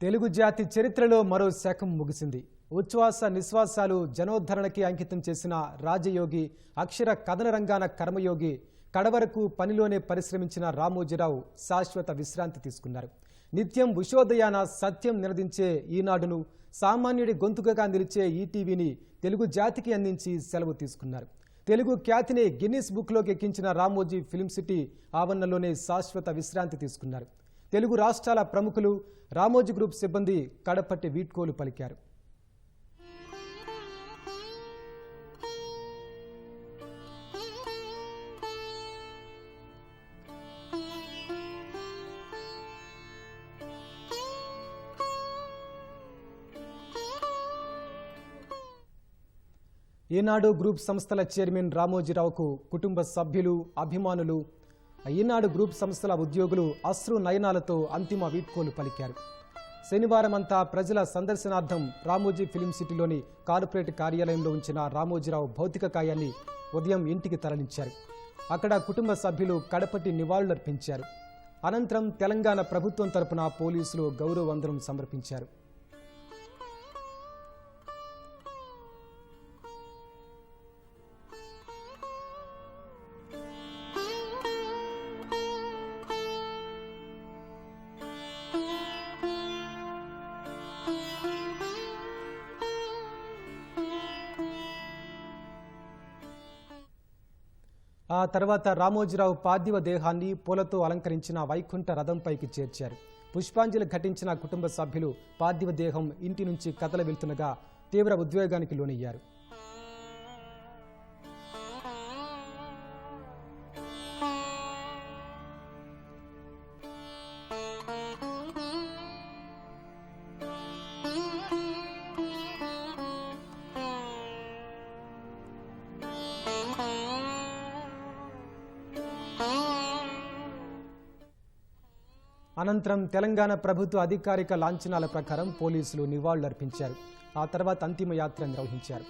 తెలుగు జాతి చరిత్రలో మరో శకం ముగిసింది. ఉచ్ఛ్వాస నిశ్వాసాలు జనోద్ధరణకి అంకితం చేసిన రాజయోగి, అక్షర కథన రంగాన కర్మయోగి, కడవరకు పనిలోనే పరిశ్రమించిన రామోజీరావు శాశ్వత విశ్రాంతి తీసుకున్నారు. నిత్యం ఉషోదయాన సత్యం నినదించే ఈనాడును, సామాన్యుడి గొంతుకగా నిలిచే ఈటీవీని తెలుగు జాతికి అందించి సెలవు తీసుకున్నారు. తెలుగు ఖ్యాతిని గిన్నిస్ బుక్లోకి ఎక్కించిన రామోజీ ఫిల్మ్ సిటీ ఆవరణలోనే శాశ్వత విశ్రాంతి తీసుకున్నారు. తెలుగు రాష్ట్రాల ప్రముఖులు, రామోజీ గ్రూప్ సిబ్బంది కడపట్టి వీడ్కోలు పలికారు. ఈనాడు గ్రూప్ సంస్థల చైర్మన్ రామోజీరావుకు కుటుంబ సభ్యులు, అభిమానులు, ఈనాడు గ్రూప్ సంస్థల ఉద్యోగులు అశ్రు నయనాలతో అంతిమ వీడ్కోలు పలికారు. శనివారం అంతా ప్రజల సందర్శనార్థం రామోజీ ఫిల్మ్ సిటీలోని కార్పొరేట్ కార్యాలయంలో ఉంచిన రామోజీరావు భౌతిక కాయాన్ని ఉదయం ఇంటికి తరలించారు. అక్కడ కుటుంబ సభ్యులు కడపటి నివాళులర్పించారు. అనంతరం తెలంగాణ ప్రభుత్వం తరపున పోలీసులు గౌరవ వందనం సమర్పించారు. ఆ తర్వాత రామోజీరావు పార్థివ దేహాన్ని పూలతో అలంకరించిన వైకుంఠ రథంపైకి చేర్చారు. పుష్పాంజలి ఘటించిన కుటుంబ సభ్యులు పార్థివ దేహం ఇంటి నుంచి కదల వెళ్తుండగా తీవ్ర ఉద్వేగానికి లోనయ్యారు. అనంతరం తెలంగాణ ప్రభుత్వ అధికారిక లాంఛనాల ప్రకారం పోలీసులు నివాళులర్పించారు. ఆ తర్వాత అంతిమ యాత్ర నిర్వహించారు.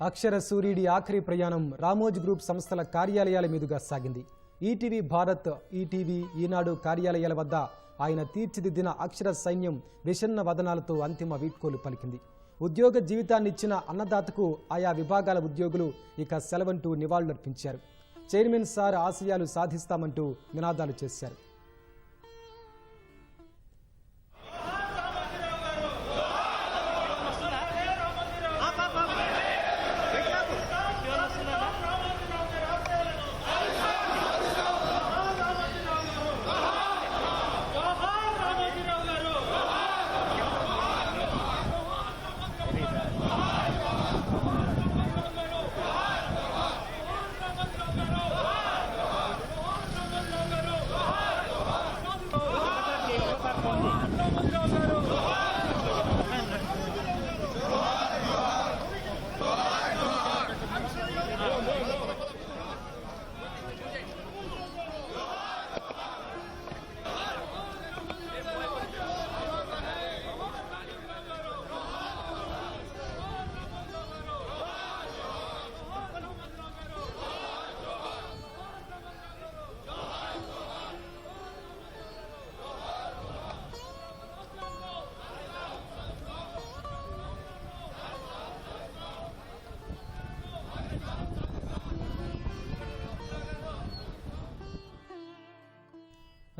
అక్షర సూర్యుడి ఆఖరి ప్రయాణం రామోజీ గ్రూప్ సంస్థల కార్యాలయాల మీదుగా సాగింది. ఈటీవీ భారత్, ఈటీవీ, ఈనాడు కార్యాలయాల వద్ద ఆయన తీర్చిదిద్దిన అక్షర సైన్యం విషన్న వదనాలతో అంతిమ వీడ్కోలు పలికింది. ఉద్యోగ జీవితాన్నిచ్చిన అన్నదాతకు ఆయా విభాగాల ఉద్యోగులు ఇక సెలవంటూ నివాళులర్పించారు. చైర్మన్ సార్ ఆశయాలు సాధిస్తామంటూ నినాదాలు చేశారు.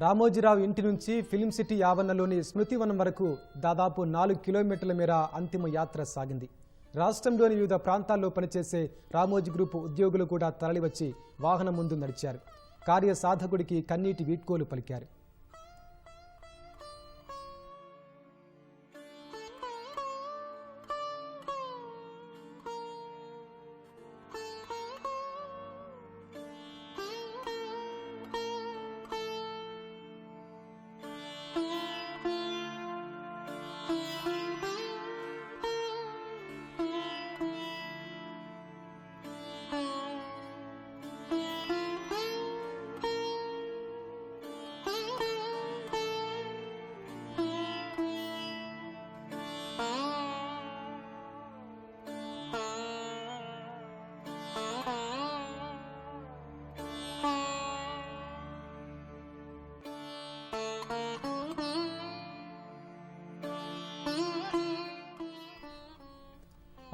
రామోజీరావు ఇంటి నుంచి ఫిల్మ్ సిటీ ఆవరణలోని స్మృతివనం వరకు దాదాపు 4 కిలోమీటర్ల మేర అంతిమ యాత్ర సాగింది. రాష్ట్రంలోని వివిధ ప్రాంతాల్లో పనిచేసే రామోజీ గ్రూప్ ఉద్యోగులు కూడా తరలివచ్చి వాహనం ముందు నడిచారు. కార్యసాధకుడికి కన్నీటి వీడ్కోలు పలికారు.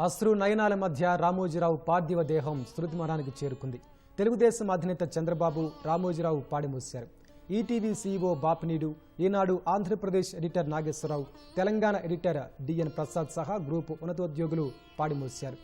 అశ్రు నయనాల మధ్య రామోజీరావు పార్థివ దేహం శృతిమరానికి చేరుకుంది. తెలుగుదేశం అధినేత చంద్రబాబు రామోజీరావు పాడిమోశారు. ఈటీవీ సీఈఓ బాపినీడు, ఈనాడు ఆంధ్రప్రదేశ్ ఎడిటర్ నాగేశ్వరరావు, తెలంగాణ ఎడిటర్ డిఎన్ ప్రసాద్ సహా గ్రూపు ఉన్నతోద్యోగులు పాడిమోశారు.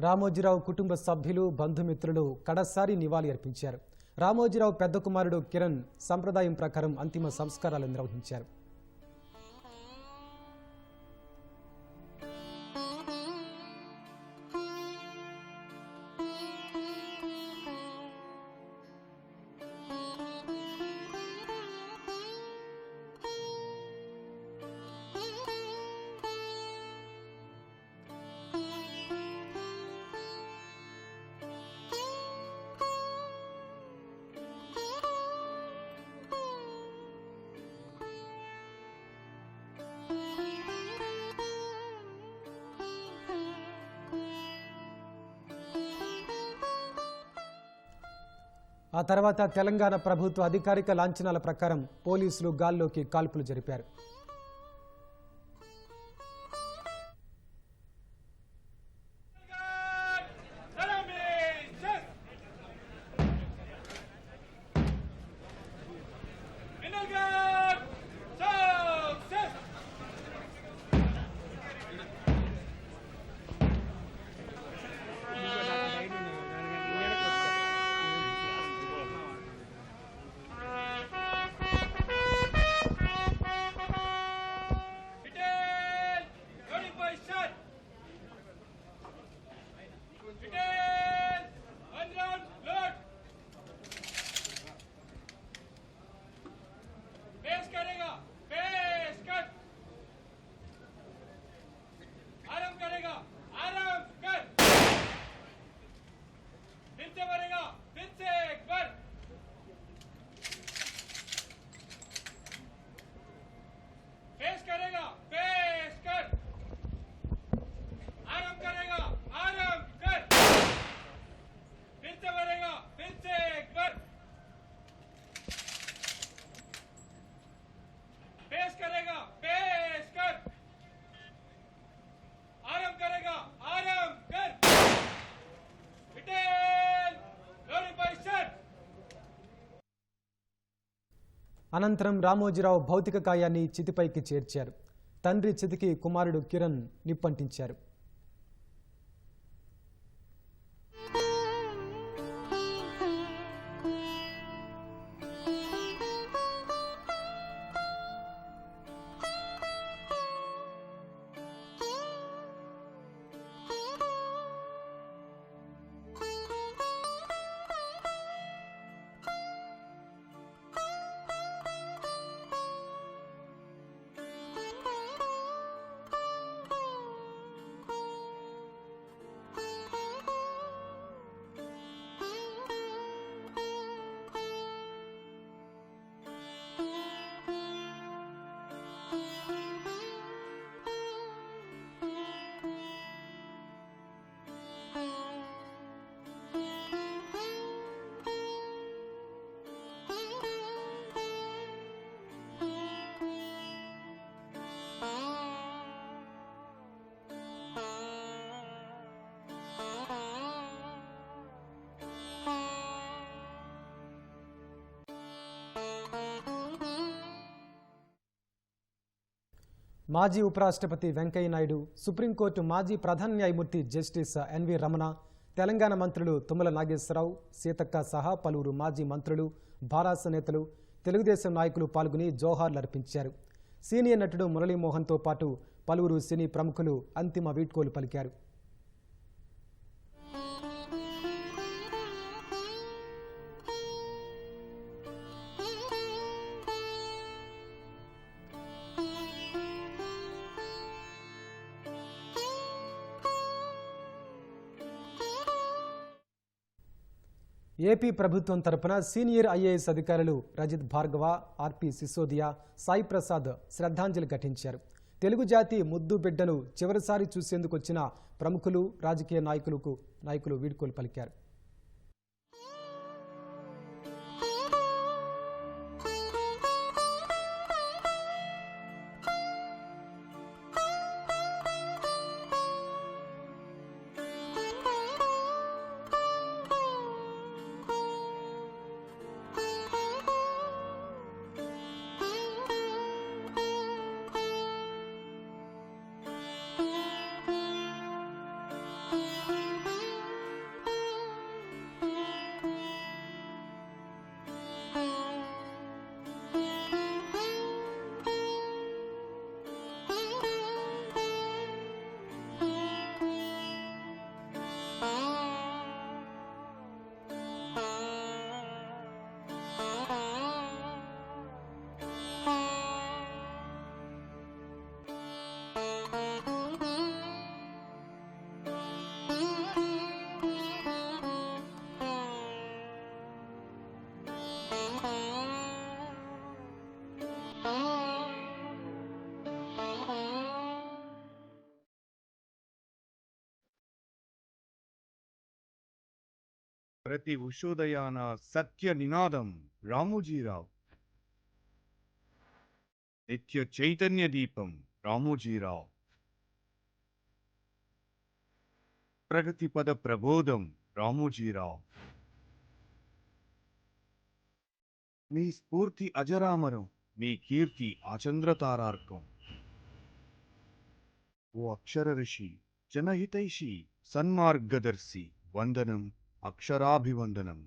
రామోజీరావు కుటుంబ సభ్యులు, బంధుమిత్రులు కడసారి నివాళి అర్పించారు. రామోజీరావు పెద్ద కుమారుడు కిరణ్ సంప్రదాయం ప్రకారం అంతిమ సంస్కారాలు నిర్వహించారు. ఆ తర్వాత తెలంగాణ ప్రభుత్వ అధికారిక లాంఛనాల ప్రకారం పోలీసులు గాల్లోకి కాల్పులు జరిపారు. అనంతరం రామోజీరావు భౌతిక కాయాన్ని చితిపైకి చేర్చారు. తండ్రి చితికి కుమారుడు కిరణ్ నిప్పంటించారు. మాజీ ఉపరాష్ట్రపతి వెంకయ్య నాయుడు, సుప్రీంకోర్టు మాజీ ప్రధాన న్యాయమూర్తి జస్టిస్ ఎన్వి రమణ, తెలంగాణ మంత్రులు తుమ్మల నాగేశ్వరరావు, సీతక్క సహా పలువురు మాజీ మంత్రులు, భారాస నేతలు, తెలుగుదేశం నాయకులు పాల్గొని జోహార్లర్పించారు. సీనియర్ నటుడు మురళీమోహన్తో పాటు పలువురు సినీ ప్రముఖులు అంతిమ వీడ్కోలు పలికారు. ఏపీ ప్రభుత్వం తరపున సీనియర్ ఐఏఎస్ అధికారులు రజిత్ భార్గవ, ఆర్పి సిసోదియా, సాయి ప్రసాద్ శ్రద్ధాంజలి ఘటించారు. తెలుగు జాతి ముద్దు బిడ్డను చివరిసారి చూసేందుకు వచ్చిన ప్రముఖులు, రాజకీయ నాయకులు వీడ్కోలు పలికారు. ప్రతి ఉషోదయాన సత్య నినాదం రామోజీరావు. నిత్య చైతన్య దీపం రామోజీరావు. ప్రగతి పద ప్రబోధం రామోజీరావు. మీ స్ఫూర్తి అజరామరం, మీ కీర్తి ఆచంద్రతారార్కం. ఓ అక్షర ఋషి, జనహితైషి, సన్మార్గదర్శి, వందనం, అక్షరాభివందనం.